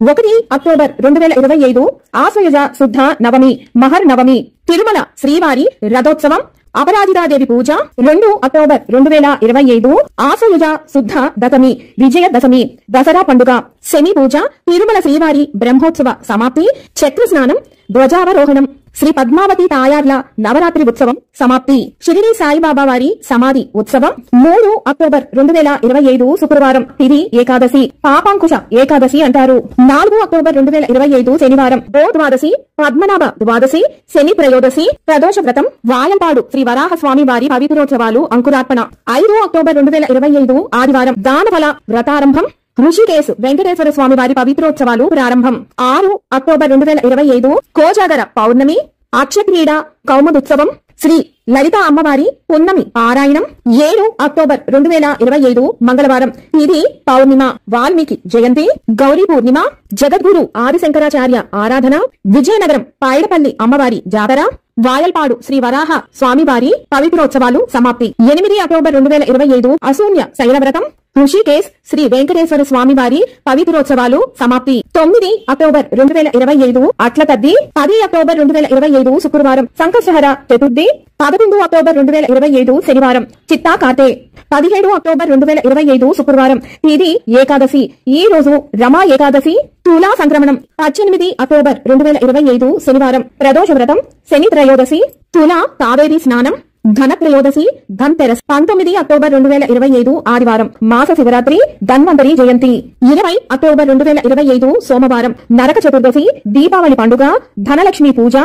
1 October 2025 ఆశ్వయుజ శుద్ధ నవమి మహర్ నవమి తిరుమల శ్రీవారి రథోత్సవం అపరాజితాదేవి పూజ 2 అక్టోబర్ 2025 ఆశ్వయుజ శుద్ధ దశమి విజయదశమి దసరా పండుగ శని పూజ తిరుమల శ్రీవారి బ్రహ్మోత్సవ సమాప్తి చక్ర స్నానం ధ్వజావరోహణం శ్రీ పద్మావతి తాయార్ల నవరాత్రి ఉత్సవం సమాప్తి షిరిడి సాయిబాబా వారి సమాధి ఉత్సవం 3 అక్టోబర్ 2025 శుక్రవారం తిథి ఏకాదశి పాపాంకుశ ఏకాదశి అంటారు 4 అక్టోబర్ 2025 శనివారం ద్వాదశి పద్మనాభ ద్వాదశి శని త్రయోదశి ప్రదోష వ్రతం వాయంపాడు శ్రీ వరాహ స్వామి వారి పవిత్రోత్సవాలు అంకురార్పణ 5 అక్టోబర్ 2025 ఆదివారం దానఫల వ్రతారంభం ఋషికేశ్ వెంకటేశ్వర స్వామి వారి పవిత్రోత్సవాలు ప్రారంభం 6 అక్టోబర్ 2025 కోజాగర పౌర్ణమి అక్షక్రీడ కౌముదుత్సవం శ్రీ లలిత అమ్మవారి పున్నమి పారాయణం 7 అక్టోబర్ 2025 మంగళవారం ఇది పౌర్ణిమ వాల్మీకి జయంతి గౌరీ పూర్ణిమ జగద్గురు ఆదిశంకరాచార్య ఆరాధన విజయనగరం పాయడపల్లి అమ్మవారి జాతర వాయల్పాడు శ్రీ వరాహ స్వామివారి పవిత్రోత్సవాలు సమాప్తి 8 అక్టోబర్ 2025 అశూన్య శైలవ్రతం ఋషికేశ్ శ్రీ వెంకటేశ్వర స్వామి వారి పవిత్రోత్సవాలు సమాప్తి 9 అక్టోబర్ 2025 అట్ల తద్ది 10 అక్టోబర్ 2025 శుక్రవారం సంకష్టహర చతుర్థి 11 అక్టోబర్ 2025 శనివారం చిత్తా కార్తె 17 అక్టోబర్ 2025 శుక్రవారం తిథి ఏకాదశి ఈ రోజు రమా ఏకాదశి తులా సంక్రమణం 18 అక్టోబర్ 2025 శనివారం ప్రదోష వ్రతం శని త్రయోదశి తులా కావేరి స్నానం ధనత్రయోదశి ధన్తెరస్ 19 అక్టోబర్ 2025 ఆదివారం మాస శివరాత్రి ధన్వంతరి జయంతి 20 అక్టోబర్ 2025 సోమవారం నరక చతుర్దశి దీపావళి పండుగ ధనలక్ష్మి పూజ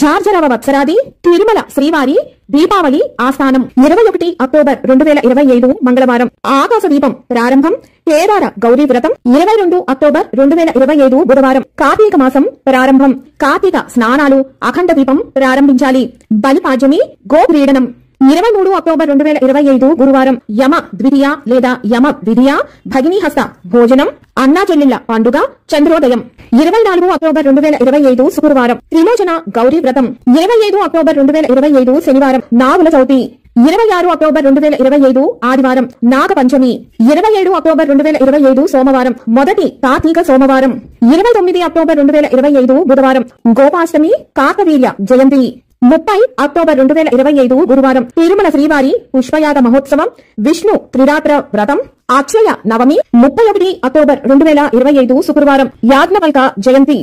జార్జరవ వత్సరాది తిరుమల శ్రీవారి దీపావళి ఆస్థానం 21 అక్టోబర్ 2025 మంగళవారం ఆకాశ దీపం ప్రారంభం కేదార గౌరీ వ్రతం 22 అక్టోబర్ 2025 బుధవారం కార్తీక మాసం ప్రారంభం కార్తీక స్నానాలు అఖండ దీపం ప్రారంభించాలి బలిపాడ్యమి గోక్రీడనం 23 అక్టోబర్ 2025 గురువారం యమ ద్వితీయ లేదా యమ ద్వితీయ భగినీహస్త భోజనం అన్నా చెల్లెళ్ల పండుగ చంద్రోదయం 24 అక్టోబర్ 2025 శుక్రవారం త్రిలోచన గౌరీ వ్రతం 25 అక్టోబర్ 2025 శనివారం నాగుల చవితి 26 అక్టోబర్ 2025 ఆదివారం నాగ పంచమి 27 అక్టోబర్ 2025 సోమవారం మొదటి కార్తీక సోమవారం 29 అక్టోబర్ 2025 బుధవారం గోపాష్టమి కార్తవీర్య జయంతి 30 అక్టోబర్ 2025 గురువారం తిరుమల శ్రీవారి పుష్పయాగ మహోత్సవం విష్ణు త్రిరాత్ర వ్రతం అక్షయ నవమి 31 అక్టోబర్ 2025 శుక్రవారం యాజ్ఞవల్క జయంతి